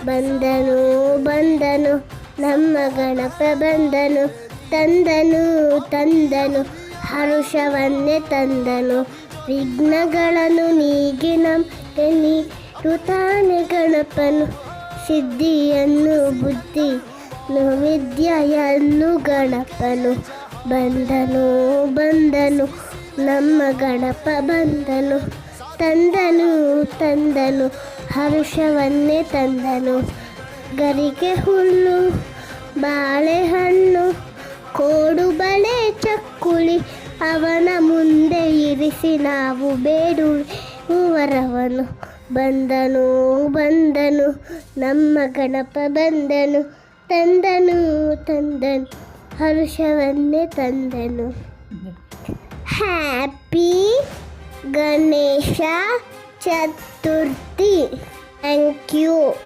ಬಂದನು ಬಂದನು ನಮ್ಮ ಗಣಪ ಬಂದನು, ತಂದನು ತಂದನು ಹರುಷವನ್ನೇ ತಂದನು. ವಿಘ್ನಗಳನ್ನು ನೀಗಿ ನೀಡುತ್ತಾನೆ ಗಣಪನು, ಸಿದ್ಧಿಯನ್ನು ಬುದ್ಧಿಯನ್ನು ವಿದ್ಯೆಯನ್ನು ಗಣಪನು. ಬಂದನು ಬಂದನು ನಮ್ಮ ಗಣಪ ಬಂದನು, ತಂದನು ತಂದನು ಹರುಷವನ್ನೇ ತಂದನು. ಗರಿಗೆ ಹುಲ್ಲು ಬಾಳೆಹಣ್ಣು ಕೋಡು ಬಳೆ ಚಕ್ಕುಲಿ ಅವನ ಮುಂದೆ ಇರಿಸಿ ನಾವು ಬೇಡುವರವನು. ಬಂದನು ಬಂದನು ನಮ್ಮ ಗಣಪ ಬಂದನು, ತಂದನು ತಂದನು ಹರುಷವನ್ನೇ ತಂದನು. Happy Ganesha Chaturthi. Thank you.